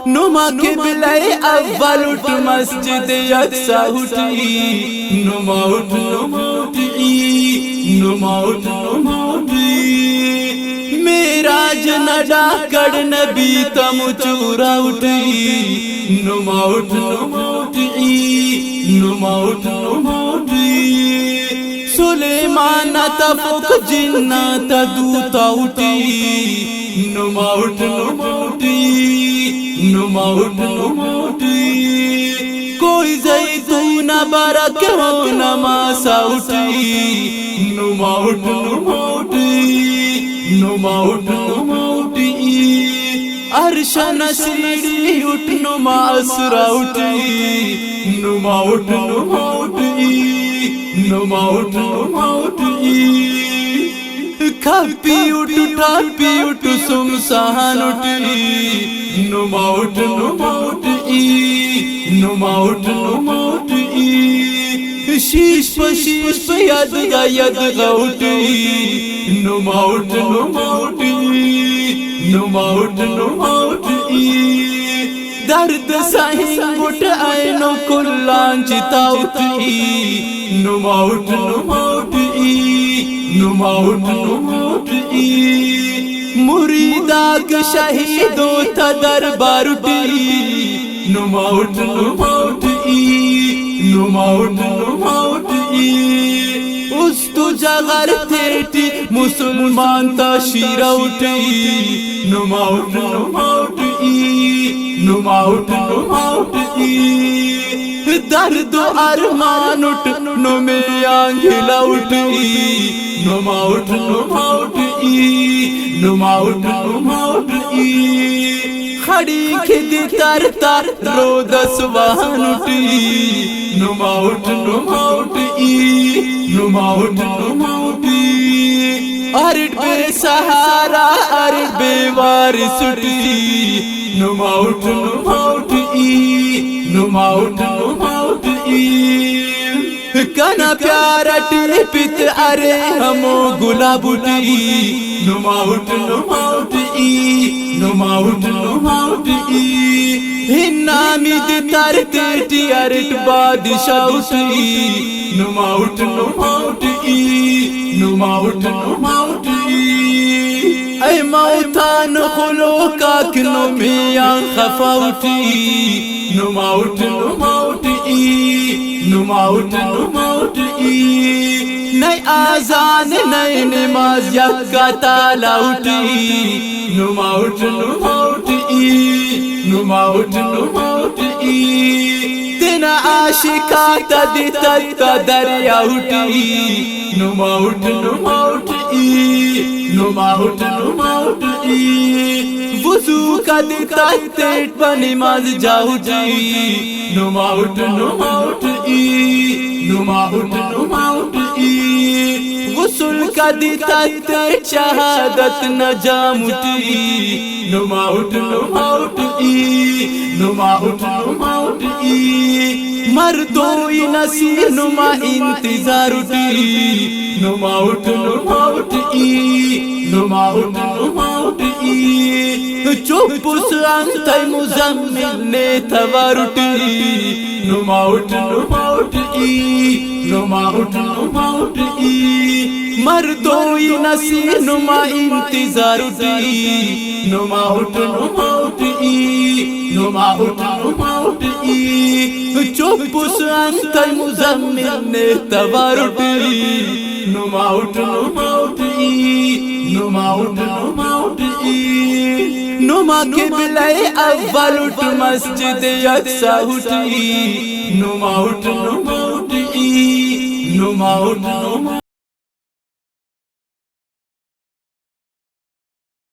نما قبلہ اول اٹھ مسجد اقصی اٹھی، نما اٹھ نما اٹھی، نما اٹھ نما اٹھی، معراج نڈا کڑ نبی تم چورا اٹھی، نما اٹھ نما اٹھی، نما اٹھ نما اٹھی، سلیمان تفک جنات دوتا اٹھی، نما اٹھ نما اٹھی، نما اٹھ نما اٹھی، کوئی زیتون برک ہو نماسا اٹھی، نما اٹھ نما اٹھی، نما اٹھ نما اٹھی، عرش نصیری اٹھ نما اسرا اٹھی، نما اٹھ نما اٹھی، نما اٹھ نما اٹھی، کھپی اٹھ ٹھپی اٹھ سمسان اٹھی، نما اٹھ نما اٹھی، نما اٹھ نما اٹھی، شیش پہ شیش پہ یدگا یدگا اٹھی، نما اٹھ نما اٹھی، نما اٹھ نما اٹھی، درد سہنگ اٹھ اینو کلان چتا اٹھی، نما اٹھ نما اٹھی، نما اٹھ نما اٹھی، مریداک شہیدو تا دربار اٹھی، نما اٹھ نما اٹھی، نما اٹھ نما اٹھی، اس تو جغر تھیٹی مسلمان تا شیرہ اٹھی، نما اٹھ نما اٹھی، نما اٹھ نما اٹھی، درد و ارمان اٹھ نمی آنگھلا اٹھی، نما اٹھ نما اٹھی، نما اٹھ نما اٹھی، کھڑی کھدی تر تر رو دسوان اٹھی، نما اٹھ نما اٹھی، نما اٹھ نما اٹھی، ارڈ بے سہارا ارڈ بے وارث اٹھی، نما اٹھ نما اٹھی، نما اٹھ نما اٹھی، کنا پیارا ٹیپت ارے ہمو گلاب اٹھی، نما اٹھ نما اٹھی، نما اٹھ نما اٹھی، ہنامی دی تر تیٹی ارٹ بادشاہ اٹھی، نما اٹھ نما اٹھی، نما اٹھ نما اٹھی، اے موتان خلو کاک نمیان خفا اٹھی، نما اٹھ نما اٹھی، نما اٹھ نما اٹھی، نئی آزان نئی نماز یکا تالا اٹھی، نما اٹھ نما اٹھی، نما اٹھ نما اٹھی، تینا عاشقا تا دیتا تا دریا اٹھی، نما اٹھ نما اٹھی، نما اٹھ نما اٹھی، وضو کا دیتا تیٹ پا نماز جا اٹھی، نما اٹھ نما اٹھی، نما اٹھ نما اٹھی، غسل کا دیتا تیٹ شہادت نجام اٹھی، نما اٹھ نما اٹھی، نما اٹھ نما اٹھی، مردوئی نصیر نما انتظار اٹھی، نما اٹھ نما اٹھی، نما اٹھ نما اٹھی، چپ سانتائی مزمل نے تھوار اٹھی، نما اٹھ نما اٹھی، نما اٹھ نما اٹھی، مردوئی نصیر نما انتظار اٹھی، نما اٹھ نما اٹھی، نما اٹھ نما اٹھی، چپ سانتائی مزمل نے تھوار اٹھی، نما اٹھ نما اٹھی، نما اٹھ نما اٹھی، نما قبلہ اول اٹھ مسجد اقصی اٹھی، نما اٹھ نما اٹھی، نما اٹھ نما